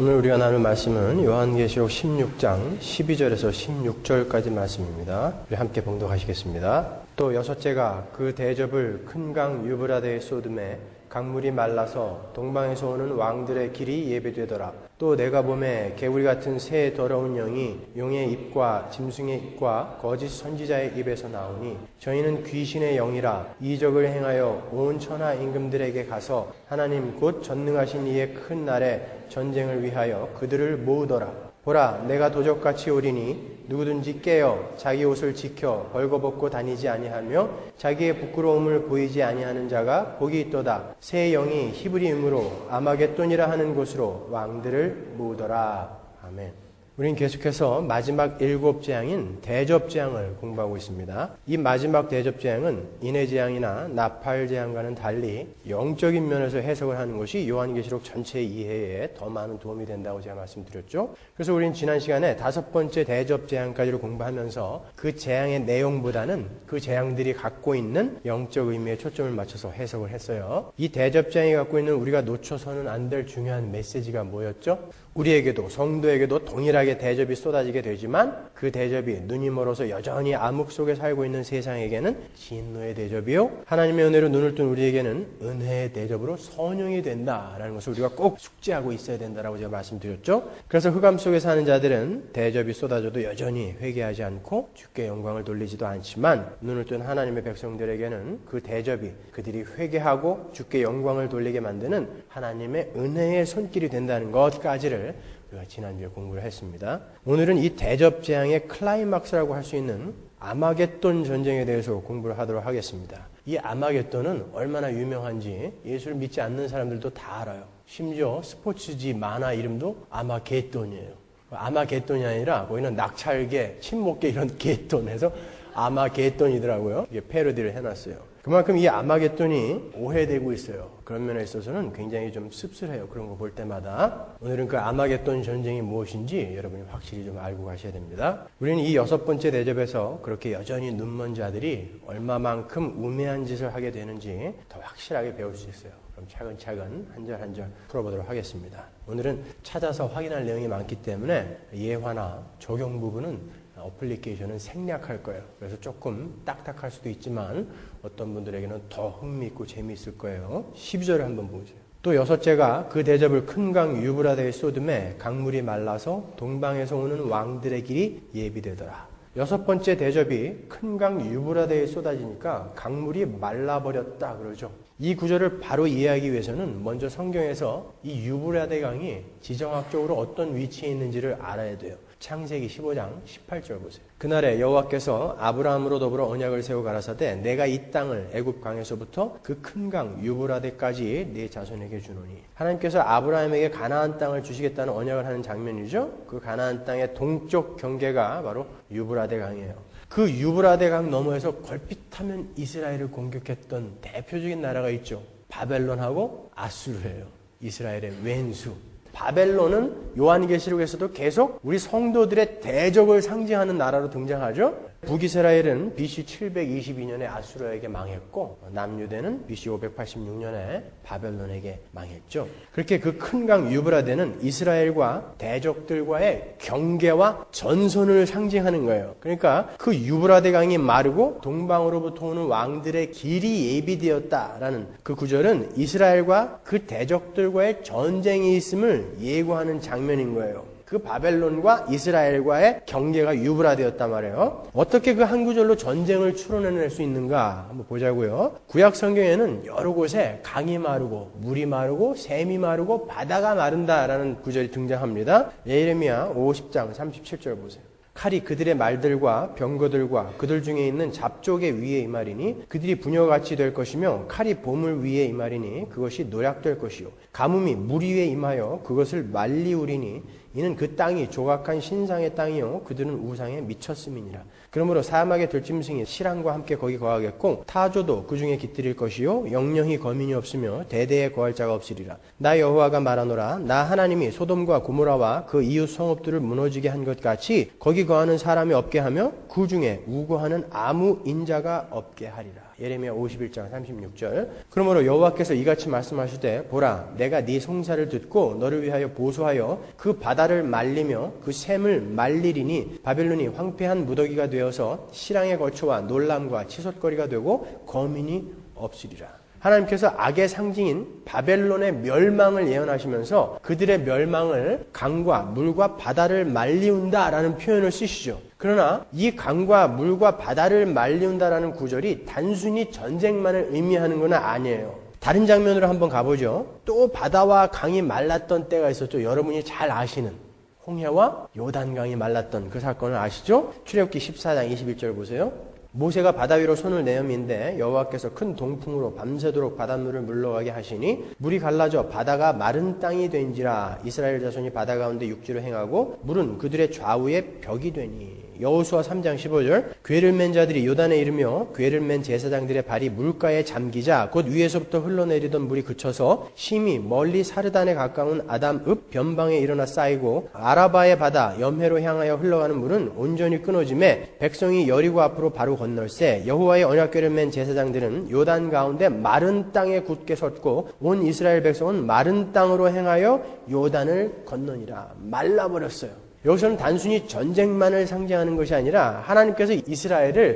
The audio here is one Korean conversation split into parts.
오늘 우리가 나눌 말씀은 요한계시록 16장 12절에서 16절까지 말씀입니다. 우리 함께 봉독하시겠습니다. 또 여섯째가 그 대접을 큰 강 유브라데에 쏟음에 강물이 말라서 동방에서 오는 왕들의 길이 예비되더라. 또 내가 보매 개구리 같은 새 더러운 영이 용의 입과 짐승의 입과 거짓 선지자의 입에서 나오니 저희는 귀신의 영이라 이적을 행하여 온 천하 임금들에게 가서 하나님 곧 전능하신 이의 큰 날에 전쟁을 위하여 그들을 모으더라. 보라, 내가 도적같이 오리니 누구든지 깨어 자기 옷을 지켜 벌거벗고 다니지 아니하며 자기의 부끄러움을 보이지 아니하는 자가 복이 있도다. 새 영이 히브리 이름으로 아마겟돈이라 하는 곳으로 왕들을 모으더라. 아멘. 우리는 계속해서 마지막 7재앙인 대접재앙을 공부하고 있습니다. 이 마지막 대접재앙은 인해재앙이나 나팔재앙과는 달리 영적인 면에서 해석을 하는 것이 요한계시록 전체 이해에 더 많은 도움이 된다고 제가 말씀드렸죠. 그래서 우리는 지난 시간에 5번째 대접재앙까지를 공부하면서 그 재앙의 내용보다는 그 재앙들이 갖고 있는 영적 의미에 초점을 맞춰서 해석을 했어요. 이 대접재앙이 갖고 있는 우리가 놓쳐서는 안 될 중요한 메시지가 뭐였죠? 우리에게도 성도에게도 동일하게 대접이 쏟아지게 되지만 그 대접이 눈이 멀어서 여전히 암흑 속에 살고 있는 세상에게는 진노의 대접이요, 하나님의 은혜로 눈을 뜬 우리에게는 은혜의 대접으로 선용이 된다라는 것을 우리가 꼭 숙지하고 있어야 된다라고 제가 말씀드렸죠. 그래서 흑암 속에 사는 자들은 대접이 쏟아져도 여전히 회개하지 않고 주께 영광을 돌리지도 않지만 눈을 뜬 하나님의 백성들에게는 그 대접이 그들이 회개하고 주께 영광을 돌리게 만드는 하나님의 은혜의 손길이 된다는 것까지를 우리가 지난주에 공부를 했습니다. 오늘은 이 대접재앙의 클라이막스라고 할 수 있는 아마겟돈 전쟁에 대해서 공부를 하도록 하겠습니다. 이 아마겟돈은 얼마나 유명한지 예수를 믿지 않는 사람들도 다 알아요. 심지어 스포츠지 만화 이름도 아마겟돈이에요. 아마겟돈이 아니라 거기는 낙찰계, 침묵계 이런 겟돈 해서 아마겟돈이더라고요. 이게 패러디를 해놨어요. 그만큼 이 아마겟돈이 오해되고 있어요. 그런 면에 있어서는 굉장히 좀 씁쓸해요. 그런 거 볼 때마다. 오늘은 그 아마겟돈 전쟁이 무엇인지 여러분이 확실히 좀 알고 가셔야 됩니다. 우리는 이 6번째 대접에서 그렇게 여전히 눈먼 자들이 얼마만큼 우매한 짓을 하게 되는지 더 확실하게 배울 수 있어요. 그럼 차근차근 한 절 한 절 풀어보도록 하겠습니다. 오늘은 찾아서 확인할 내용이 많기 때문에 예화나 적용 부분은 어플리케이션은 생략할 거예요. 그래서 조금 딱딱할 수도 있지만 어떤 분들에게는 더 흥미있고 재미있을 거예요. 12절을 한번 보세요. 또 여섯째가 그 대접을 큰 강 유브라데에 쏟음에 강물이 말라서 동방에서 오는 왕들의 길이 예비되더라. 6번째 대접이 큰 강 유브라데에 쏟아지니까 강물이 말라버렸다 그러죠. 이 구절을 바로 이해하기 위해서는 먼저 성경에서 이 유브라데 강이 지정학적으로 어떤 위치에 있는지를 알아야 돼요. 창세기 15장 18절 보세요. 그날에 여호와께서 아브라함으로 더불어 언약을 세워 가라사대 내가 이 땅을 애굽 강에서부터 그 큰 강 유브라데까지 네 자손에게 주노니. 하나님께서 아브라함에게 가나안 땅을 주시겠다는 언약을 하는 장면이죠. 그 가나안 땅의 동쪽 경계가 바로 유브라데 강이에요. 그 유브라데 강 너머에서 걸핏하면 이스라엘을 공격했던 대표적인 나라가 있죠. 바벨론하고 아수르예요. 이스라엘의 왼수. 바벨론은 요한계시록에서도 계속 우리 성도들의 대적을 상징하는 나라로 등장하죠. 북이스라엘은 BC 722년에 아수르에게 망했고 남유대는 BC 586년에 바벨론에게 망했죠. 그렇게 그 큰 강 유브라데는 이스라엘과 대적들과의 경계와 전선을 상징하는 거예요. 그러니까 그 유브라데 강이 마르고 동방으로부터 오는 왕들의 길이 예비되었다라는 그 구절은 이스라엘과 그 대적들과의 전쟁이 있음을 예고하는 장면인 거예요. 그 바벨론과 이스라엘과의 경계가 유브라데였단 말이에요. 어떻게 그 한 구절로 전쟁을 추론해낼 수 있는가 한번 보자고요. 구약 성경에는 여러 곳에 강이 마르고 물이 마르고 샘이 마르고 바다가 마른다라는 구절이 등장합니다. 예레미야 50장 37절 보세요. 칼이 그들의 말들과 병거들과 그들 중에 있는 잡족의 위에 임하리니 그들이 부녀같이 될 것이며 칼이 보물 위에 임하리니 그것이 노략될 것이요 가뭄이 물 위에 임하여 그것을 말리우리니 이는 그 땅이 조각한 신상의 땅이요 그들은 우상에 미쳤음이니라. 그러므로 사막의 들짐승이 실랑과 함께 거기 거하겠고 타조도 그 중에 깃들일 것이요 영영이 거민이 없으며 대대에 거할 자가 없으리라. 나 여호와가 말하노라. 나 하나님이 소돔과 고모라와 그 이웃 성읍들을 무너지게 한 것 같이 거기 거하는 사람이 없게 하며 그 중에 우고하는 아무 인자가 없게 하리라. 예레미야 51장 36절. 그러므로 여호와께서 이같이 말씀하시되 보라 내가 네 송사를 듣고 너를 위하여 보소하여 그 바다를 말리며 그 샘을 말리리니 바벨론이 황폐한 무더기가 되어서 실랑의 거처와 놀람과 치솟거리가 되고 거민이 없으리라. 하나님께서 악의 상징인 바벨론의 멸망을 예언하시면서 그들의 멸망을 강과 물과 바다를 말리운다라는 표현을 쓰시죠. 그러나 이 강과 물과 바다를 말리운다라는 구절이 단순히 전쟁만을 의미하는 건 아니에요. 다른 장면으로 한번 가보죠. 또 바다와 강이 말랐던 때가 있었죠. 여러분이 잘 아시는 홍해와 요단강이 말랐던 그 사건을 아시죠? 출애굽기 14장 21절 보세요. 모세가 바다 위로 손을 내어민데 여호와께서 큰 동풍으로 밤새도록 바닷물을 물러가게 하시니 물이 갈라져 바다가 마른 땅이 된지라. 이스라엘 자손이 바다 가운데 육지로 행하고 물은 그들의 좌우에 벽이 되니. 여호수아 3장 15절. 괴를 맨 자들이 요단에 이르며 괴를 맨 제사장들의 발이 물가에 잠기자 곧 위에서부터 흘러내리던 물이 그쳐서 심히 멀리 사르단에 가까운 아담읍 변방에 일어나 쌓이고 아라바의 바다 염해로 향하여 흘러가는 물은 온전히 끊어짐에 백성이 여리고 앞으로 바로 건널세. 여호와의 언약궤를 맨 제사장들은 요단 가운데 마른 땅에 굳게 섰고 온 이스라엘 백성은 마른 땅으로 행하여 요단을 건너니라. 말라버렸어요. 여기서는 단순히 전쟁만을 상징하는 것이 아니라 하나님께서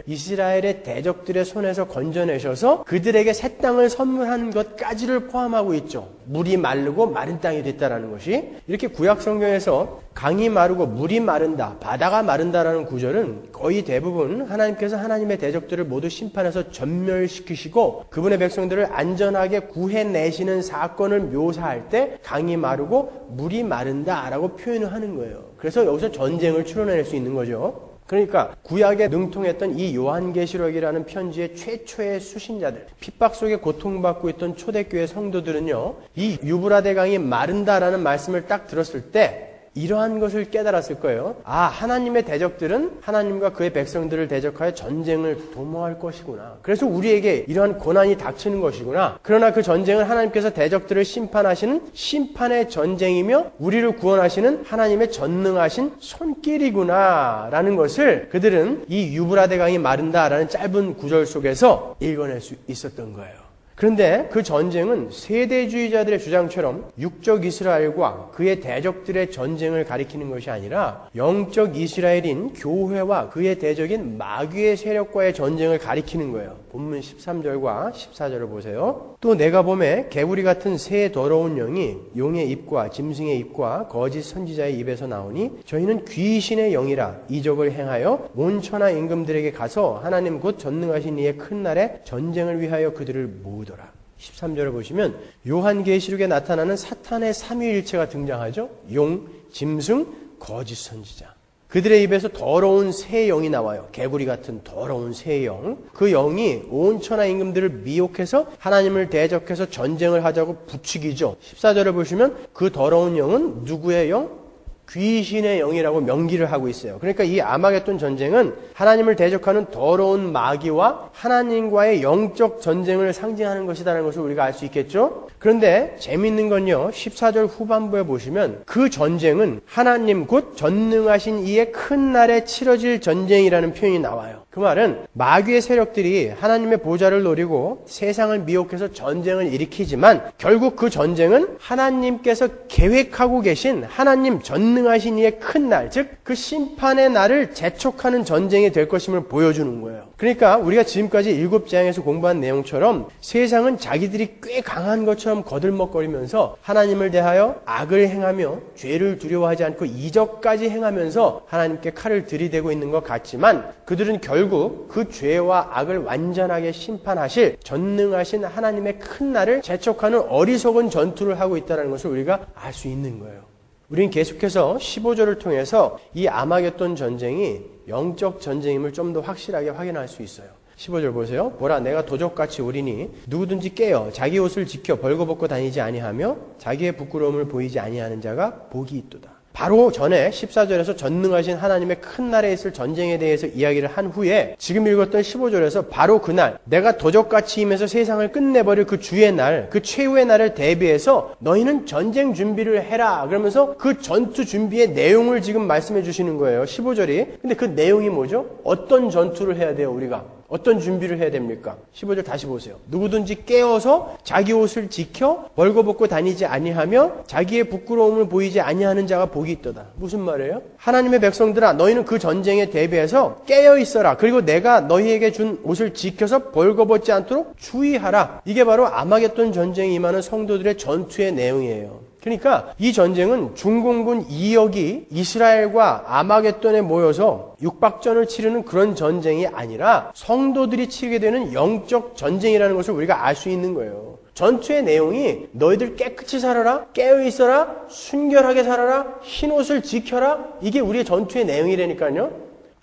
이스라엘의 대적들의 손에서 건져내셔서 그들에게 새 땅을 선물하는 것까지를 포함하고 있죠. 물이 마르고 마른 땅이 됐다라는 것이. 이렇게 구약 성경에서 강이 마르고 물이 마른다, 바다가 마른다라는 구절은 거의 대부분 하나님께서 하나님의 대적들을 모두 심판해서 전멸시키시고 그분의 백성들을 안전하게 구해내시는 사건을 묘사할 때 강이 마르고 물이 마른다라고 표현을 하는 거예요. 그래서 여기서 전쟁을 추론해낼 수 있는 거죠. 그러니까 구약에 능통했던 이 요한계시록이라는 편지의 최초의 수신자들, 핍박 속에 고통받고 있던 초대교회 성도들은요, 이 유브라데 강이 마른다라는 말씀을 딱 들었을 때 이러한 것을 깨달았을 거예요. 아, 하나님의 대적들은 하나님과 그의 백성들을 대적하여 전쟁을 도모할 것이구나. 그래서 우리에게 이러한 고난이 닥치는 것이구나. 그러나 그 전쟁은 하나님께서 대적들을 심판하시는 심판의 전쟁이며 우리를 구원하시는 하나님의 전능하신 손길이구나 라는 것을 그들은 이 유브라데 강이 마른다라는 짧은 구절 속에서 읽어낼 수 있었던 거예요. 그런데 그 전쟁은 세대주의자들의 주장처럼 육적 이스라엘과 그의 대적들의 전쟁을 가리키는 것이 아니라 영적 이스라엘인 교회와 그의 대적인 마귀의 세력과의 전쟁을 가리키는 거예요. 본문 13절과 14절을 보세요. 또 내가 보매 개구리 같은 새 더러운 영이 용의 입과 짐승의 입과 거짓 선지자의 입에서 나오니 저희는 귀신의 영이라 이적을 행하여 온 천하 임금들에게 가서 하나님 곧 전능하신 이의 큰 날에 전쟁을 위하여 그들을 모으더라. 13절을 보시면 요한계시록에 나타나는 사탄의 삼위일체가 등장하죠. 용, 짐승, 거짓 선지자. 그들의 입에서 더러운 새 영이 나와요. 개구리 같은 더러운 새 영. 그 영이 온 천하 임금들을 미혹해서 하나님을 대적해서 전쟁을 하자고 부추기죠. 14절을 보시면 그 더러운 영은 누구의 영? 귀신의 영이라고 명기를 하고 있어요. 그러니까 이 아마겟돈 전쟁은 하나님을 대적하는 더러운 마귀와 하나님과의 영적 전쟁을 상징하는 것이라는 것을 우리가 알 수 있겠죠? 그런데 재미있는 건요, 14절 후반부에 보시면 그 전쟁은 하나님 곧 전능하신 이의 큰 날에 치러질 전쟁이라는 표현이 나와요. 그 말은 마귀의 세력들이 하나님의 보좌를 노리고 세상을 미혹해서 전쟁을 일으키지만 결국 그 전쟁은 하나님께서 계획하고 계신 하나님 전능하신 이의 큰 날, 즉 그 심판의 날을 재촉하는 전쟁이 될 것임을 보여주는 거예요. 그러니까 우리가 지금까지 7장에서 공부한 내용처럼 세상은 자기들이 꽤 강한 것처럼 거들먹거리면서 하나님을 대하여 악을 행하며 죄를 두려워하지 않고 이적까지 행하면서 하나님께 칼을 들이대고 있는 것 같지만 그들은 결국 그 죄와 악을 완전하게 심판하실 전능하신 하나님의 큰 날을 재촉하는 어리석은 전투를 하고 있다는 것을 우리가 알 수 있는 거예요. 우리는 계속해서 15절을 통해서 이 아마겟돈 전쟁이 영적 전쟁임을 좀 더 확실하게 확인할 수 있어요. 15절 보세요. 보라 내가 도적같이 오리니 누구든지 깨어 자기 옷을 지켜 벌거벗고 다니지 아니하며 자기의 부끄러움을 보이지 아니하는 자가 복이 있도다. 바로 전에 14절에서 전능하신 하나님의 큰 날에 있을 전쟁에 대해서 이야기를 한 후에 지금 읽었던 15절에서 바로 그날 내가 도적같이 임해서 세상을 끝내버릴 그 주의 날, 그 최후의 날을 대비해서 너희는 전쟁 준비를 해라 그러면서 그 전투 준비의 내용을 지금 말씀해 주시는 거예요. 15절이. 근데 그 내용이 뭐죠? 어떤 전투를 해야 돼요, 우리가? 어떤 준비를 해야 됩니까? 15절 다시 보세요. 누구든지 깨어서 자기 옷을 지켜 벌거벗고 다니지 아니하며 자기의 부끄러움을 보이지 아니하는 자가 복이 있도다. 무슨 말이에요? 하나님의 백성들아, 너희는 그 전쟁에 대비해서 깨어 있어라. 그리고 내가 너희에게 준 옷을 지켜서 벌거벗지 않도록 주의하라. 이게 바로 아마겟돈 전쟁이 임하는 성도들의 전투의 내용이에요. 그러니까 이 전쟁은 중공군 2억이 이스라엘과 아마겟돈에 모여서 육박전을 치르는 그런 전쟁이 아니라 성도들이 치르게 되는 영적 전쟁이라는 것을 우리가 알 수 있는 거예요. 전투의 내용이 너희들 깨끗이 살아라, 깨어있어라, 순결하게 살아라, 흰옷을 지켜라. 이게 우리의 전투의 내용이라니까요.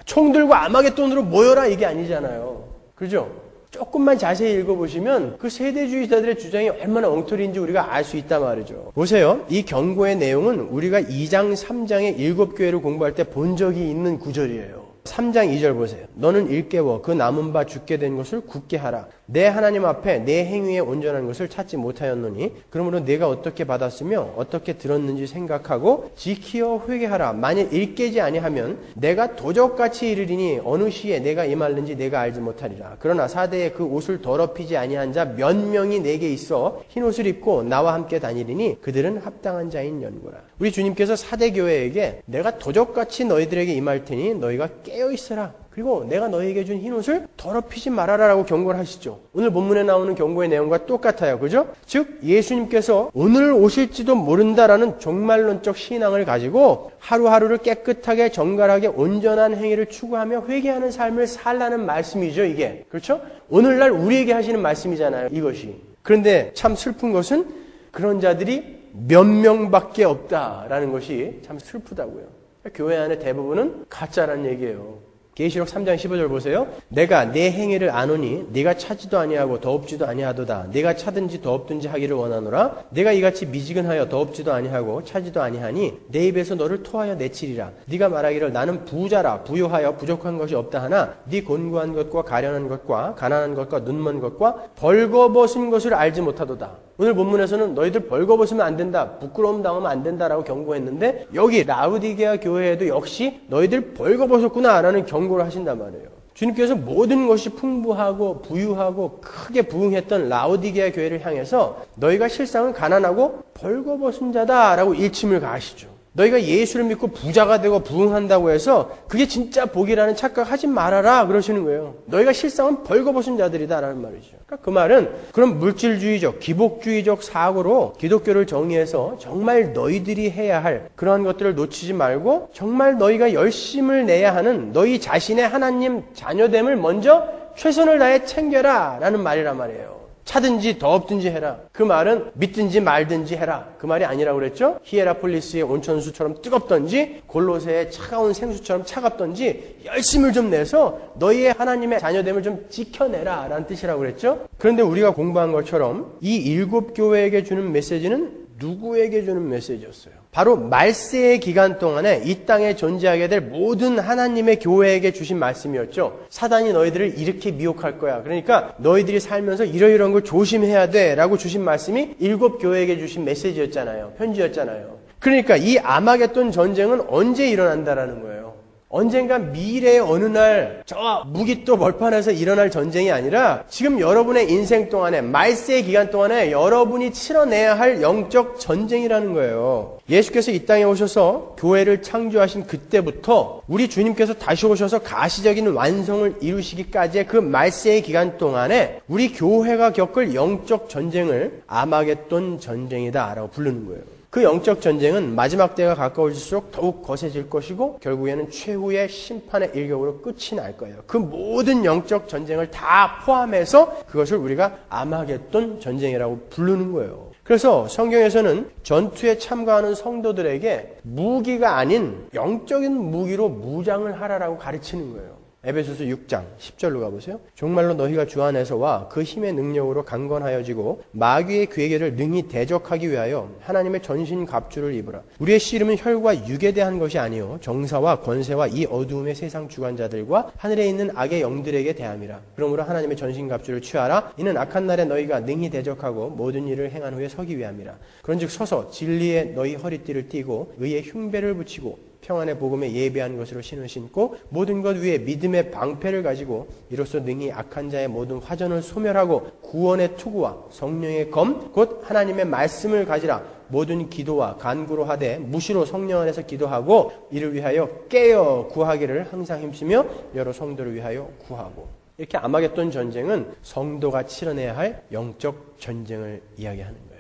총 들고 아마겟돈으로 모여라 이게 아니잖아요. 그죠? 조금만 자세히 읽어보시면 그 세대주의자들의 주장이 얼마나 엉터리인지 우리가 알 수 있단 말이죠. 보세요. 이 경고의 내용은 우리가 2장, 3장의 7교회를 공부할 때 본 적이 있는 구절이에요. 3장 2절 보세요. 너는 일깨워 그 남은 바 죽게 된 것을 굳게 하라. 내 하나님 앞에 내 행위에 온전한 것을 찾지 못하였노니 그러므로 내가 어떻게 받았으며 어떻게 들었는지 생각하고 지키어 회개하라. 만일 일깨지 아니하면 내가 도적같이 이르리니 어느 시에 내가 임할는지 내가 알지 못하리라. 그러나 사대에 그 옷을 더럽히지 아니한 자 몇 명이 내게 있어 흰옷을 입고 나와 함께 다니리니 그들은 합당한 자인 연고라. 우리 주님께서 사대교회에게 내가 도적같이 너희들에게 임할 테니 너희가 깨어있어라. 그리고 내가 너희에게 준 흰옷을 더럽히지 말아라 라고 경고를 하시죠. 오늘 본문에 나오는 경고의 내용과 똑같아요. 그죠? 즉 예수님께서 오늘 오실지도 모른다라는 종말론적 신앙을 가지고 하루하루를 깨끗하게 정갈하게 온전한 행위를 추구하며 회개하는 삶을 살라는 말씀이죠. 이게. 그렇죠? 오늘날 우리에게 하시는 말씀이잖아요. 이것이. 그런데 참 슬픈 것은 그런 자들이 몇 명밖에 없다라는 것이 참 슬프다고요. 교회 안에 대부분은 가짜라는 얘기예요. 계시록 3장 15절 보세요. 내가 내 행위를 아노니 네가 차지도 아니하고 더없지도 아니하도다. 네가 차든지 더없든지 하기를 원하노라. 내가 이같이 미지근하여 더없지도 아니하고 차지도 아니하니 내 입에서 너를 토하여 내치리라. 네가 말하기를 나는 부자라 부요하여 부족한 것이 없다 하나 네 곤고한 것과 가련한 것과 가난한 것과 눈먼 것과 벌거벗은 것을 알지 못하도다. 오늘 본문에서는 너희들 벌거벗으면 안 된다. 부끄러움 당하면 안 된다라고 경고했는데 여기 라우디게아 교회에도 역시 너희들 벌거벗었구나라는 경고를 하신단 말이에요. 주님께서 모든 것이 풍부하고 부유하고 크게 부흥했던 라우디게아 교회를 향해서 너희가 실상은 가난하고 벌거벗은 자다라고 일침을 가하시죠. 너희가 예수를 믿고 부자가 되고 부흥한다고 해서 그게 진짜 복이라는 착각하지 말아라 그러시는 거예요. 너희가 실상은 벌거벗은 자들이다라는 말이죠. 그러니까 그 말은 그런 물질주의적, 기복주의적 사고로 기독교를 정의해서 정말 너희들이 해야 할 그러한 것들을 놓치지 말고 정말 너희가 열심을 내야 하는 너희 자신의 하나님 자녀됨을 먼저 최선을 다해 챙겨라 라는 말이란 말이에요. 차든지 더없든지 해라. 그 말은 믿든지 말든지 해라. 그 말이 아니라고 그랬죠? 히에라폴리스의 온천수처럼 뜨겁던지 골로새의 차가운 생수처럼 차갑던지 열심을 좀 내서 너희의 하나님의 자녀됨을 좀 지켜내라 라는 뜻이라고 그랬죠? 그런데 우리가 공부한 것처럼 이 7교회에게 주는 메시지는 누구에게 주는 메시지였어요? 바로 말세의 기간 동안에 이 땅에 존재하게 될 모든 하나님의 교회에게 주신 말씀이었죠. 사단이 너희들을 이렇게 미혹할 거야. 그러니까 너희들이 살면서 이러이러한 걸 조심해야 돼 라고 주신 말씀이 7교회에게 주신 메시지였잖아요. 편지였잖아요. 그러니까 이 아마겟돈 전쟁은 언제 일어난다라는 거예요. 언젠가 미래의 어느 날 저 무기또 벌판에서 일어날 전쟁이 아니라 지금 여러분의 인생 동안에 말세의 기간 동안에 여러분이 치러내야 할 영적 전쟁이라는 거예요. 예수께서 이 땅에 오셔서 교회를 창조하신 그때부터 우리 주님께서 다시 오셔서 가시적인 완성을 이루시기까지의 그 말세의 기간 동안에 우리 교회가 겪을 영적 전쟁을 아마겟돈 전쟁이다라고 부르는 거예요. 그 영적 전쟁은 마지막 때가 가까워질수록 더욱 거세질 것이고 결국에는 최후의 심판의 일격으로 끝이 날 거예요. 그 모든 영적 전쟁을 다 포함해서 그것을 우리가 아마겟돈 전쟁이라고 부르는 거예요. 그래서 성경에서는 전투에 참가하는 성도들에게 무기가 아닌 영적인 무기로 무장을 하라라고 가르치는 거예요. 에베소서 6장 10절로 가보세요. 정말로 너희가 주 안에서와 그 힘의 능력으로 강건하여지고 마귀의 괴계를 능히 대적하기 위하여 하나님의 전신 갑주를 입으라. 우리의 씨름은 혈과 육에 대한 것이 아니요 정사와 권세와 이 어두움의 세상 주관자들과 하늘에 있는 악의 영들에게 대함이라. 그러므로 하나님의 전신 갑주를 취하라. 이는 악한 날에 너희가 능히 대적하고 모든 일을 행한 후에 서기 위함이라. 그런즉 서서 진리의 너희 허리띠를 띠고 의의 흉배를 붙이고 평안의 복음에 예비한 것으로 신을 신고 모든 것 위에 믿음의 방패를 가지고 이로써 능히 악한 자의 모든 화전을 소멸하고 구원의 투구와 성령의 검 곧 하나님의 말씀을 가지라. 모든 기도와 간구로 하되 무시로 성령 안에서 기도하고 이를 위하여 깨어 구하기를 항상 힘쓰며 여러 성도를 위하여 구하고. 이렇게 아마겟돈 전쟁은 성도가 치러내야 할 영적 전쟁을 이야기하는 거예요.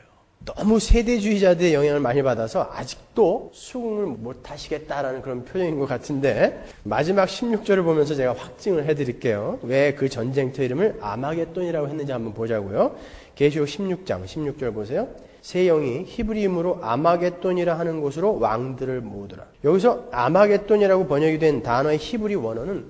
너무 세대주의자들의 영향을 많이 받아서 아직도 수긍을 못하시겠다라는 그런 표정인 것 같은데 마지막 16절을 보면서 제가 확증을 해드릴게요. 왜 그 전쟁터 이름을 아마겟돈이라고 했는지 한번 보자고요. 계시록 16장 16절 보세요. 새 영이 히브리임으로 아마겟돈이라 하는 곳으로 왕들을 모으더라. 여기서 아마겟돈이라고 번역이 된 단어의 히브리 원어는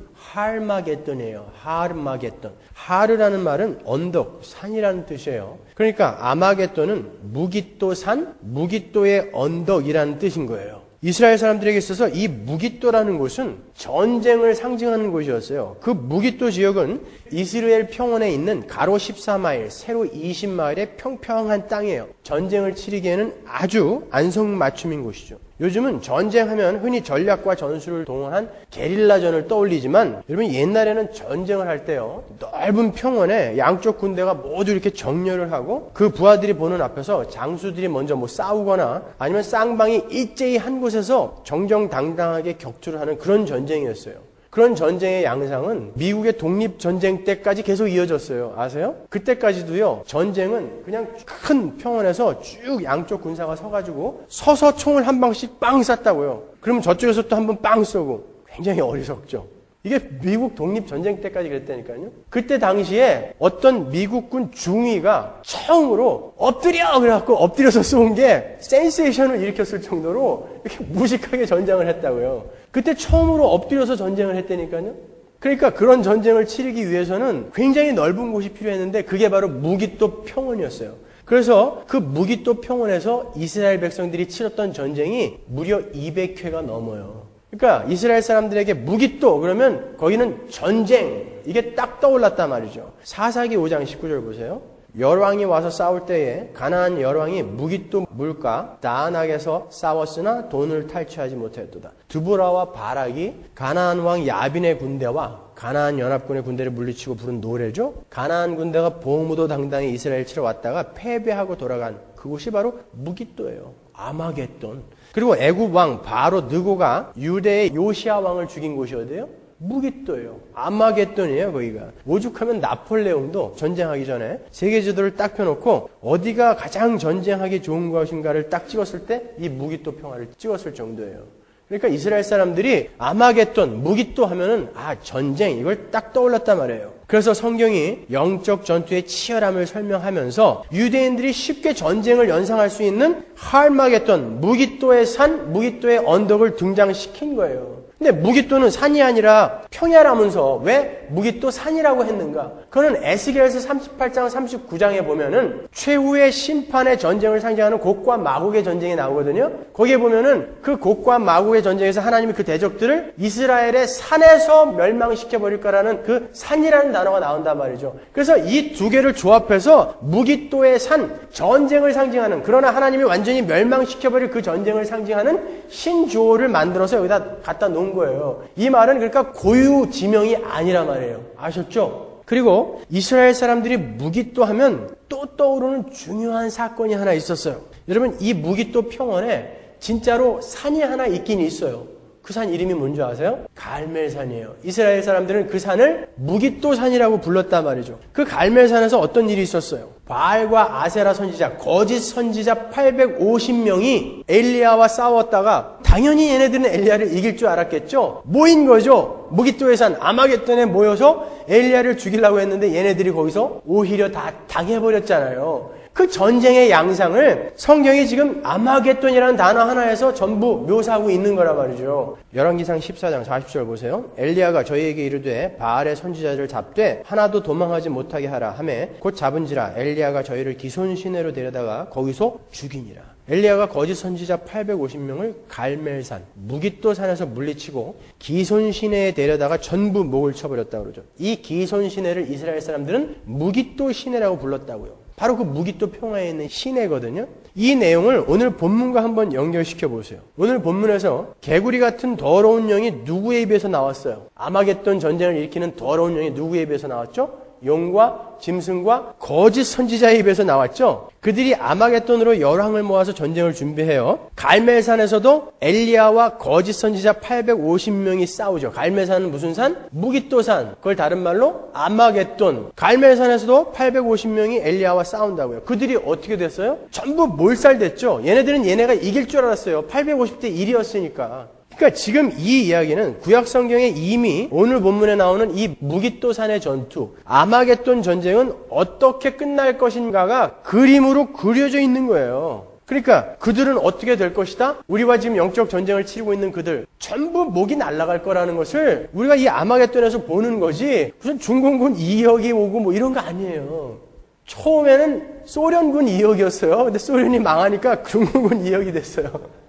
할마겟돈이에요. 하르마겟돈. 하르라는 말은 언덕, 산이라는 뜻이에요. 그러니까 아마겟돈은 무깃도 산, 무깃도의 언덕이라는 뜻인 거예요. 이스라엘 사람들에게 있어서 이 무깃도라는 곳은 전쟁을 상징하는 곳이었어요. 그 무깃도 지역은 이스라엘 평원에 있는 가로 14마일, 세로 20마일의 평평한 땅이에요. 전쟁을 치르기에는 아주 안성맞춤인 곳이죠. 요즘은 전쟁하면 흔히 전략과 전술을 동원한 게릴라전을 떠올리지만 여러분 옛날에는 전쟁을 할 때요. 넓은 평원에 양쪽 군대가 모두 이렇게 정렬을 하고 그 부하들이 보는 앞에서 장수들이 먼저 싸우거나 아니면 쌍방이 일제히 한 곳에서 정정당당하게 격투를 하는 그런 전쟁이었어요. 그런 전쟁의 양상은 미국의 독립전쟁 때까지 계속 이어졌어요. 아세요? 그때까지도요. 전쟁은 그냥 큰 평원에서 쭉 양쪽 군사가 서가지고 서서 총을 한 방씩 빵 쐈다고요. 그러면 저쪽에서 또 한 번 빵 쏘고 굉장히 어리석죠. 이게 미국 독립전쟁 때까지 그랬다니까요. 그때 당시에 어떤 미국군 중위가 처음으로 엎드려! 그래갖고 엎드려서 쏜 게 센세이션을 일으켰을 정도로 이렇게 무식하게 전쟁을 했다고요. 그때 처음으로 엎드려서 전쟁을 했다니까요. 그러니까 그런 전쟁을 치르기 위해서는 굉장히 넓은 곳이 필요했는데 그게 바로 무깃도 평원이었어요. 그래서 그 무깃도 평원에서 이스라엘 백성들이 치렀던 전쟁이 무려 200회가 넘어요. 그러니까 이스라엘 사람들에게 무깃도 그러면 거기는 전쟁 이게 딱 떠올랐단 말이죠. 사사기 5장 19절 보세요. 열왕이 와서 싸울 때에 가나안 열왕이 무깃도 물가 다안악에서 싸웠으나 돈을 탈취하지 못하였도다. 드보라와 바락이 가나안 왕 야빈의 군대와 가나안 연합군의 군대를 물리치고 부른 노래죠. 가나안 군대가 보무도 당당히 이스라엘 치러 왔다가 패배하고 돌아간 그곳이 바로 무깃도예요. 아마겟돈. 그리고 애굽 왕 바로 느고가 유대의 요시아 왕을 죽인 곳이 어디예요? 무깃도예요. 아마겟돈이에요, 거기가. 오죽하면 나폴레옹도 전쟁하기 전에 세계 지도를 딱 펴놓고 어디가 가장 전쟁하기 좋은 것인가를 딱 찍었을 때 이 무깃도 평화를 찍었을 정도예요. 그러니까 이스라엘 사람들이 아마겟돈, 무깃도 하면은 전쟁 이걸 딱 떠올랐단 말이에요. 그래서 성경이 영적 전투의 치열함을 설명하면서 유대인들이 쉽게 전쟁을 연상할 수 있는 할마겟돈, 무깃도의 산, 무깃도의 언덕을 등장시킨 거예요. 근데 무깃도는 산이 아니라 평야라면서 왜 무깃도 산이라고 했는가? 그거는 에스겔서 38장 39장에 보면은 최후의 심판의 전쟁을 상징하는 곡과 마곡의 전쟁이 나오거든요. 거기에 보면은 그 곡과 마곡의 전쟁에서 하나님이 그 대적들을 이스라엘의 산에서 멸망시켜 버릴 거라는 그 산이라는 단어가 나온단 말이죠. 그래서 이 두 개를 조합해서 무깃도의 산, 전쟁을 상징하는 그러나 하나님이 완전히 멸망시켜 버릴 그 전쟁을 상징하는 신조어를 만들어서 여기다 갖다 놓은 거예요. 이 말은 그러니까 고유 지명이 아니란 말이에요. 아셨죠? 그리고 이스라엘 사람들이 무깃도 하면 또 떠오르는 중요한 사건이 하나 있었어요. 여러분 이 무깃도 평원에 진짜로 산이 하나 있긴 있어요. 그 산 이름이 뭔지 아세요? 갈멜산이에요. 이스라엘 사람들은 그 산을 무깃도 산이라고 불렀단 말이죠. 그 갈멜산에서 어떤 일이 있었어요? 바알과 아세라 선지자, 거짓 선지자 850명이 엘리야와 싸웠다가 당연히 얘네들은 엘리야를 이길 줄 알았겠죠. 모인 거죠. 무깃도의 산 아마겟돈에 모여서 엘리야를 죽이려고 했는데 얘네들이 거기서 오히려 다 당해버렸잖아요. 그 전쟁의 양상을 성경이 지금 아마겟돈이라는 단어 하나에서 전부 묘사하고 있는 거란 말이죠. 열왕기상 14장 40절 보세요. 엘리야가 저희에게 이르되 바알의 선지자를 잡되 하나도 도망하지 못하게 하라 하매 곧 잡은지라 엘리야가 저희를 기손 시내로 데려다가 거기서 죽이니라. 엘리야가 거짓 선지자 850명을 갈멜산 무깃도 산에서 물리치고 기손 시내에 데려다가 전부 목을 쳐버렸다고 그러죠. 이 기손 시내를 이스라엘 사람들은 무깃도 시내라고 불렀다고요. 바로 그 무깃도 평화에 있는 시내거든요. 이 내용을 오늘 본문과 한번 연결시켜 보세요. 오늘 본문에서 개구리 같은 더러운 영이 누구에 입에서 나왔어요? 아마겟돈 전쟁을 일으키는 더러운 영이 누구에 입에서 나왔죠? 용과 짐승과 거짓 선지자의 입에서 나왔죠. 그들이 아마겟돈으로 열왕을 모아서 전쟁을 준비해요. 갈멜산에서도 엘리야와 거짓 선지자 850명이 싸우죠. 갈멜산은 무슨 산? 무깃도산. 그걸 다른 말로 아마겟돈. 갈멜산에서도 850명이 엘리야와 싸운다고요. 그들이 어떻게 됐어요? 전부 몰살됐죠. 얘네들은 얘네가 이길 줄 알았어요. 850대 1이었으니까. 그러니까 지금 이 이야기는 구약 성경에 이미 오늘 본문에 나오는 이 무깃도산의 전투, 아마겟돈 전쟁은 어떻게 끝날 것인가가 그림으로 그려져 있는 거예요. 그러니까 그들은 어떻게 될 것이다? 우리와 지금 영적 전쟁을 치르고 있는 그들 전부 목이 날아갈 거라는 것을 우리가 이 아마겟돈에서 보는 거지 무슨 중공군 2역이 오고 뭐 이런 거 아니에요. 처음에는 소련군 2역이었어요. 근데 소련이 망하니까 중공군 2역이 됐어요.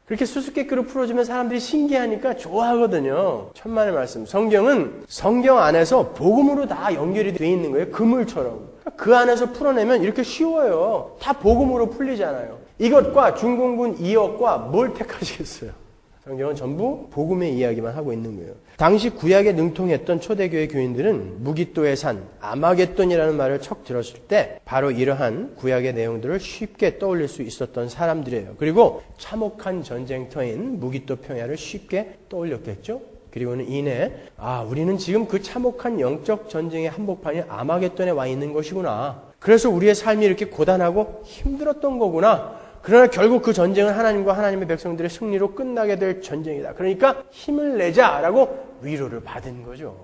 그렇게 수수께끼로 풀어주면 사람들이 신기하니까 좋아하거든요. 천만의 말씀. 성경은 성경 안에서 복음으로 다 연결이 돼 있는 거예요. 그물처럼. 그 안에서 풀어내면 이렇게 쉬워요. 다 복음으로 풀리잖아요. 이것과 중공군 2역과 뭘 택하시겠어요? 성경은 전부 복음의 이야기만 하고 있는 거예요. 당시 구약에 능통했던 초대교회 교인들은 무깃도의 산, 아마겟돈이라는 말을 척 들었을 때 바로 이러한 구약의 내용들을 쉽게 떠올릴 수 있었던 사람들이에요. 그리고 참혹한 전쟁터인 무깃도 평야를 쉽게 떠올렸겠죠? 그리고는 이내 우리는 지금 그 참혹한 영적 전쟁의 한복판이 아마겟돈에 와 있는 것이구나. 그래서 우리의 삶이 이렇게 고단하고 힘들었던 거구나. 그러나 결국 그 전쟁은 하나님과 하나님의 백성들의 승리로 끝나게 될 전쟁이다. 그러니까 힘을 내자라고 위로를 받은 거죠.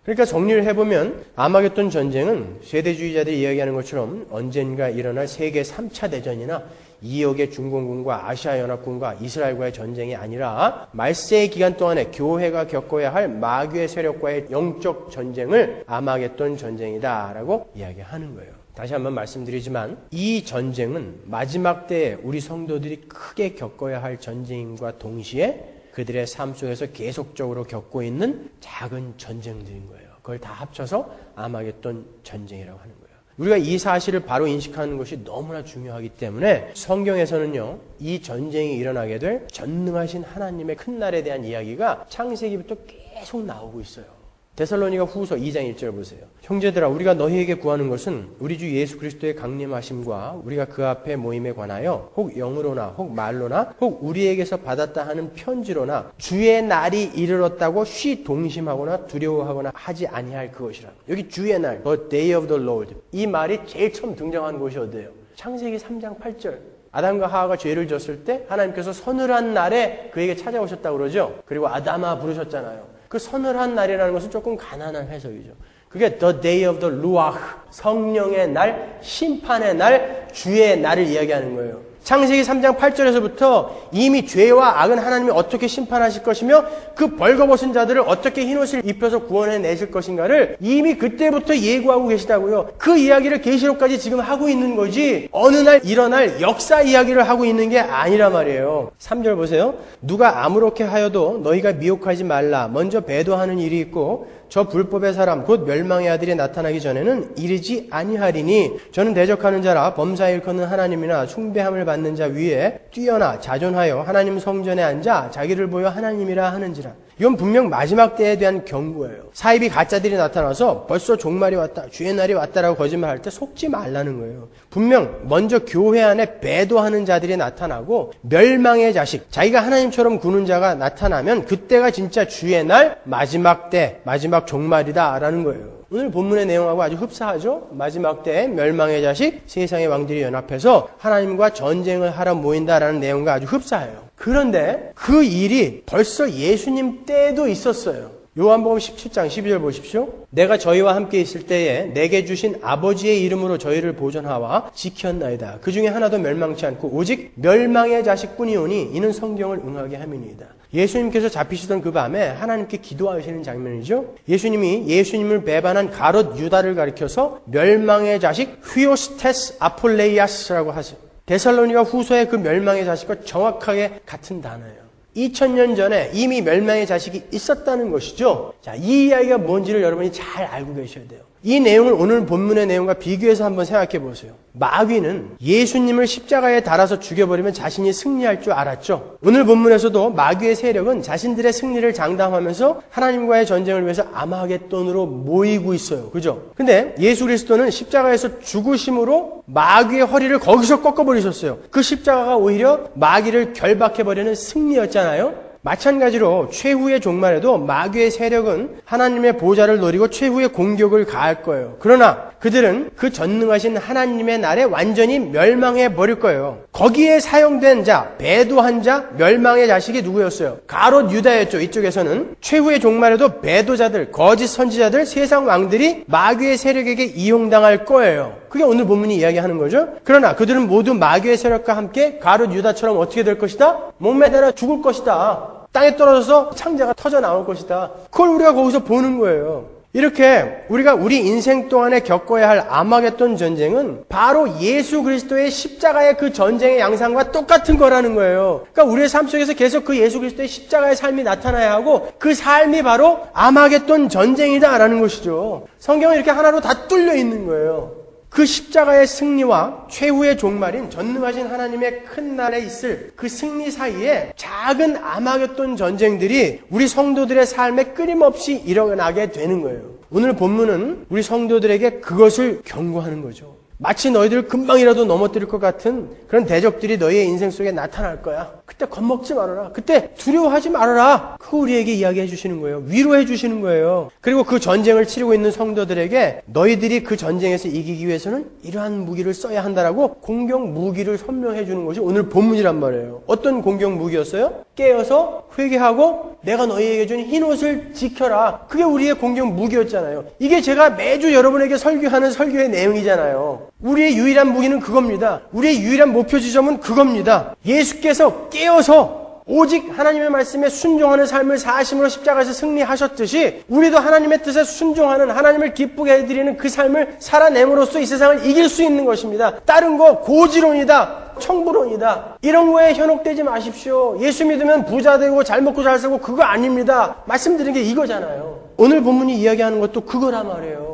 그러니까 정리를 해보면 아마겟돈 전쟁은 세대주의자들이 이야기하는 것처럼 언젠가 일어날 세계 3차 대전이나 2억의 중공군과 아시아연합군과 이스라엘과의 전쟁이 아니라 말세의 기간 동안에 교회가 겪어야 할 마귀의 세력과의 영적 전쟁을 아마겟돈 전쟁이다라고 이야기하는 거예요. 다시 한번 말씀드리지만 이 전쟁은 마지막 때에 우리 성도들이 크게 겪어야 할 전쟁과 동시에 그들의 삶 속에서 계속적으로 겪고 있는 작은 전쟁들인 거예요. 그걸 다 합쳐서 아마겟돈 전쟁이라고 하는 거예요. 우리가 이 사실을 바로 인식하는 것이 너무나 중요하기 때문에 성경에서는요, 이 전쟁이 일어나게 될 전능하신 하나님의 큰 날에 대한 이야기가 창세기부터 계속 나오고 있어요. 데살로니가 후서 2장 1절 보세요. 형제들아, 우리가 너희에게 구하는 것은 우리 주 예수 그리스도의 강림하심과 우리가 그 앞에 모임에 관하여 혹 영으로나 혹 말로나 혹 우리에게서 받았다 하는 편지로나 주의 날이 이르렀다고 쉬 동심하거나 두려워하거나 하지 아니할 그것이라. 여기 주의 날, the day of the Lord, 이 말이 제일 처음 등장한 곳이 어디예요? 창세기 3장 8절. 아담과 하와가 죄를 졌을 때 하나님께서 서늘한 날에 그에게 찾아오셨다고 그러죠. 그리고 아담아 부르셨잖아요. 그 서늘한 날이라는 것은 조금 가난한 해석이죠. 그게 the day of the ruach, 성령의 날, 심판의 날, 주의 날을 이야기하는 거예요. 창세기 3장 8절에서부터 이미 죄와 악은 하나님이 어떻게 심판하실 것이며 그 벌거벗은 자들을 어떻게 흰옷을 입혀서 구원해 내실 것인가를 이미 그때부터 예고하고 계시다고요. 그 이야기를 계시록까지 지금 하고 있는 거지 어느 날 일어날 역사 이야기를 하고 있는 게 아니란 말이에요. 3절 보세요. 누가 아무렇게 하여도 너희가 미혹하지 말라. 먼저 배도하는 일이 있고 저 불법의 사람 곧 멸망의 아들이 나타나기 전에는 이르지 아니하리니 저는 대적하는 자라 범사 일컫는 하나님이나 숭배함을 받는 자 위에 뛰어나 자존하여 하나님 성전에 앉아 자기를 보여 하나님이라 하는지라. 이건 분명 마지막 때에 대한 경고예요. 사이비 가짜들이 나타나서 벌써 종말이 왔다, 주의 날이 왔다라고 거짓말할 때 속지 말라는 거예요. 분명 먼저 교회 안에 배도하는 자들이 나타나고 멸망의 자식, 자기가 하나님처럼 구는 자가 나타나면 그때가 진짜 주의 날, 마지막 때, 마지막 종말이다라는 거예요. 오늘 본문의 내용하고 아주 흡사하죠? 마지막 때 멸망의 자식, 세상의 왕들이 연합해서 하나님과 전쟁을 하러 모인다라는 내용과 아주 흡사해요. 그런데 그 일이 벌써 예수님 때에도 있었어요. 요한복음 17장 12절 보십시오. 내가 저희와 함께 있을 때에 내게 주신 아버지의 이름으로 저희를 보존하와 지켰나이다. 그 중에 하나도 멸망치 않고 오직 멸망의 자식뿐이오니 이는 성경을 응하게 함이니이다. 예수님께서 잡히시던 그 밤에 하나님께 기도하시는 장면이죠. 예수님을 배반한 가롯 유다를 가리켜서 멸망의 자식 휘오스테스 아폴레이아스라고 하세요. 데살로니가 후서의 그 멸망의 자식과 정확하게 같은 단어예요. 2000년 전에 이미 멸망의 자식이 있었다는 것이죠. 자, 이 이야기가 뭔지를 여러분이 잘 알고 계셔야 돼요. 이 내용을 오늘 본문의 내용과 비교해서 한번 생각해 보세요. 마귀는 예수님을 십자가에 달아서 죽여버리면 자신이 승리할 줄 알았죠. 오늘 본문에서도 마귀의 세력은 자신들의 승리를 장담하면서 하나님과의 전쟁을 위해서 아마겟돈으로 모이고 있어요. 그죠? 근데 예수 그리스도는 십자가에서 죽으심으로 마귀의 허리를 거기서 꺾어버리셨어요. 그 십자가가 오히려 마귀를 결박해버리는 승리였잖아요. 마찬가지로 최후의 종말에도 마귀의 세력은 하나님의 보좌를 노리고 최후의 공격을 가할 거예요. 그러나 그들은 그 전능하신 하나님의 날에 완전히 멸망해 버릴 거예요. 거기에 사용된 자, 배도한 자, 멸망의 자식이 누구였어요? 가롯 유다였죠. 이쪽에서는 최후의 종말에도 배도자들, 거짓 선지자들, 세상 왕들이 마귀의 세력에게 이용당할 거예요. 그게 오늘 본문이 이야기하는 거죠. 그러나 그들은 모두 마귀의 세력과 함께 가롯 유다처럼 어떻게 될 것이다? 목매달아 죽을 것이다. 땅에 떨어져서 창자가 터져 나올 것이다. 그걸 우리가 거기서 보는 거예요. 이렇게 우리가 우리 인생 동안에 겪어야 할 아마겟돈 전쟁은 바로 예수 그리스도의 십자가의 그 전쟁의 양상과 똑같은 거라는 거예요. 그러니까 우리의 삶 속에서 계속 그 예수 그리스도의 십자가의 삶이 나타나야 하고 그 삶이 바로 아마겟돈 전쟁이다라는 것이죠. 성경은 이렇게 하나로 다 뚫려 있는 거예요. 그 십자가의 승리와 최후의 종말인 전능하신 하나님의 큰 날에 있을 그 승리 사이에 작은 아마겟돈 전쟁들이 우리 성도들의 삶에 끊임없이 일어나게 되는 거예요. 오늘 본문은 우리 성도들에게 그것을 경고하는 거죠. 마치 너희들 금방이라도 넘어뜨릴 것 같은 그런 대적들이 너희의 인생 속에 나타날 거야. 그때 겁먹지 말아라. 그때 두려워하지 말아라. 그거 우리에게 이야기해 주시는 거예요. 위로해 주시는 거예요. 그리고 그 전쟁을 치르고 있는 성도들에게 너희들이 그 전쟁에서 이기기 위해서는 이러한 무기를 써야 한다라고 공격 무기를 설명해 주는 것이 오늘 본문이란 말이에요. 어떤 공격 무기였어요? 깨어서 회개하고 내가 너희에게 준 흰옷을 지켜라. 그게 우리의 공격 무기였잖아요. 이게 제가 매주 여러분에게 설교하는 설교의 내용이잖아요. 우리의 유일한 무기는 그겁니다. 우리의 유일한 목표 지점은 그겁니다. 예수께서 깨어서 오직 하나님의 말씀에 순종하는 삶을 사심으로 십자가에서 승리하셨듯이 우리도 하나님의 뜻에 순종하는 하나님을 기쁘게 해드리는 그 삶을 살아냄으로써 이 세상을 이길 수 있는 것입니다. 다른 거 고지론이다. 청부론이다. 이런 거에 현혹되지 마십시오. 예수 믿으면 부자 되고 잘 먹고 잘 살고 그거 아닙니다. 말씀드린 게 이거잖아요. 오늘 본문이 이야기하는 것도 그거란 말이에요.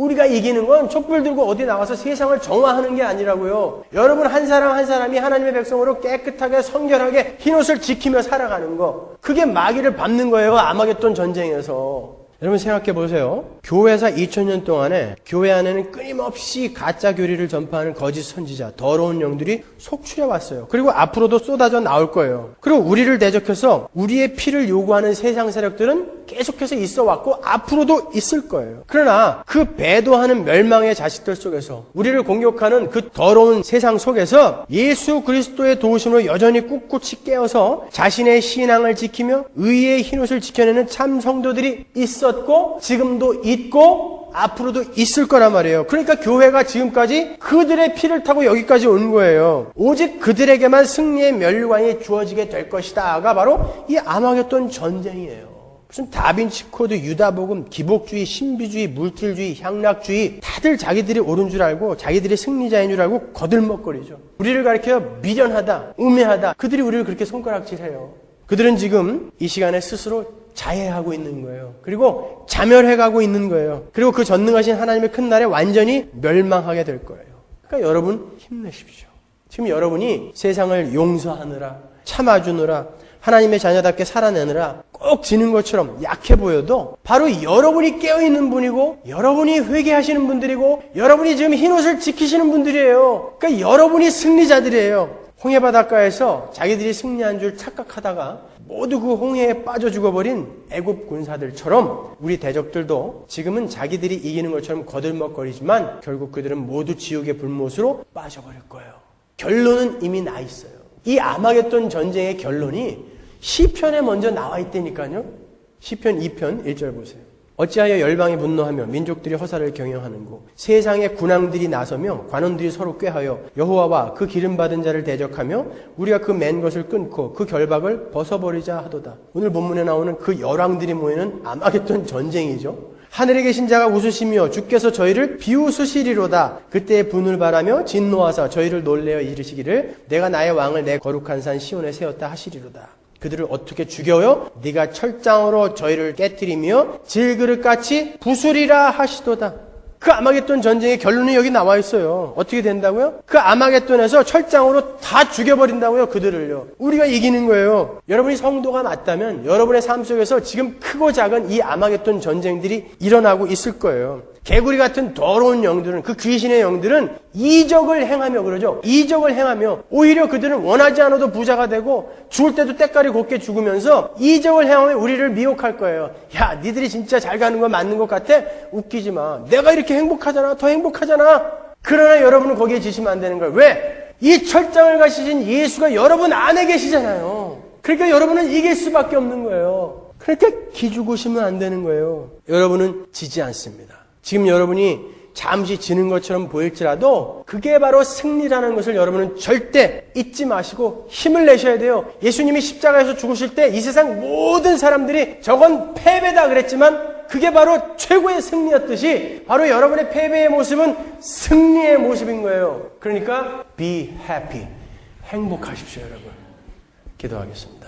우리가 이기는 건 촛불 들고 어디 나가서 세상을 정화하는 게 아니라고요. 여러분 한 사람 한 사람이 하나님의 백성으로 깨끗하게 성결하게 흰옷을 지키며 살아가는 거. 그게 마귀를 밟는 거예요. 아마겟돈 전쟁에서. 여러분 생각해 보세요. 교회사 2000년 동안에 교회 안에는 끊임없이 가짜 교리를 전파하는 거짓 선지자, 더러운 영들이 속출해 왔어요. 그리고 앞으로도 쏟아져 나올 거예요. 그리고 우리를 대적해서 우리의 피를 요구하는 세상 세력들은 계속해서 있어 왔고 앞으로도 있을 거예요. 그러나 그 배도하는 멸망의 자식들 속에서 우리를 공격하는 그 더러운 세상 속에서 예수 그리스도의 도우심으로 여전히 꿋꿋이 깨어서 자신의 신앙을 지키며 의의 흰옷을 지켜내는 참 성도들이 있었고 지금도 있고 앞으로도 있을 거란 말이에요. 그러니까 교회가 지금까지 그들의 피를 타고 여기까지 온 거예요. 오직 그들에게만 승리의 면류관이 주어지게 될 것이다가 바로 이 아마겟돈 전쟁이에요. 무슨 다빈치 코드, 유다복음, 기복주의, 신비주의, 물질주의, 향락주의 다들 자기들이 옳은 줄 알고 자기들이 승리자인 줄 알고 거들먹거리죠. 우리를 가리켜 미련하다, 우매하다. 그들이 우리를 그렇게 손가락질해요. 그들은 지금 이 시간에 스스로 자해하고 있는 거예요. 그리고 자멸해가고 있는 거예요. 그리고 그 전능하신 하나님의 큰 날에 완전히 멸망하게 될 거예요. 그러니까 여러분 힘내십시오. 지금 여러분이 세상을 용서하느라 참아주느라 하나님의 자녀답게 살아내느라 꼭 지는 것처럼 약해 보여도 바로 여러분이 깨어있는 분이고 여러분이 회개하시는 분들이고 여러분이 지금 흰옷을 지키시는 분들이에요. 그러니까 여러분이 승리자들이에요. 홍해 바닷가에서 자기들이 승리한 줄 착각하다가 모두 그 홍해에 빠져 죽어버린 애굽 군사들처럼 우리 대적들도 지금은 자기들이 이기는 것처럼 거들먹거리지만 결국 그들은 모두 지옥의 불못으로 빠져버릴 거예요. 결론은 이미 나 있어요. 이 아마겟돈 전쟁의 결론이 시편에 먼저 나와 있다니까요. 시편 2편 1절 보세요. 어찌하여 열방이 분노하며 민족들이 허사를 경영하는고 세상의 군왕들이 나서며 관원들이 서로 꾀하여 여호와와 그 기름받은 자를 대적하며 우리가 그 맨 것을 끊고 그 결박을 벗어버리자 하도다. 오늘 본문에 나오는 그 열왕들이 모이는 아마겟돈 전쟁이죠. 하늘에 계신 자가 웃으시며 주께서 저희를 비웃으시리로다. 그때 분을 바라며 진노하사 저희를 놀래어 이르시기를 내가 나의 왕을 내 거룩한 산 시온에 세웠다 하시리로다. 그들을 어떻게 죽여요? 네가 철장으로 저희를 깨뜨리며 질그릇같이 부수리라 하시도다. 그 아마겟돈 전쟁의 결론이 여기 나와 있어요. 어떻게 된다고요? 그 아마겟돈에서 철장으로 다 죽여버린다고요. 그들을요. 우리가 이기는 거예요. 여러분이 성도가 맞다면 여러분의 삶 속에서 지금 크고 작은 이 아마겟돈 전쟁들이 일어나고 있을 거예요. 개구리 같은 더러운 영들은, 그 귀신의 영들은 이적을 행하며 그러죠. 이적을 행하며 오히려 그들은 원하지 않아도 부자가 되고 죽을 때도 때깔이 곱게 죽으면서 이적을 행하며 우리를 미혹할 거예요. 야, 니들이 진짜 잘 가는 거 맞는 것 같아? 웃기지 마. 내가 이렇게 행복하잖아. 더 행복하잖아. 그러나 여러분은 거기에 지시면 안 되는 거예요. 왜? 이 철장을 가지신 예수가 여러분 안에 계시잖아요. 그러니까 여러분은 이길 수밖에 없는 거예요. 그러니까 기죽으시면 안 되는 거예요. 여러분은 지지 않습니다. 지금 여러분이 잠시 지는 것처럼 보일지라도 그게 바로 승리라는 것을 여러분은 절대 잊지 마시고 힘을 내셔야 돼요. 예수님이 십자가에서 죽으실 때 이 세상 모든 사람들이 저건 패배다 그랬지만 그게 바로 최고의 승리였듯이 바로 여러분의 패배의 모습은 승리의 모습인 거예요. 그러니까 be happy. 행복하십시오, 여러분. 기도하겠습니다.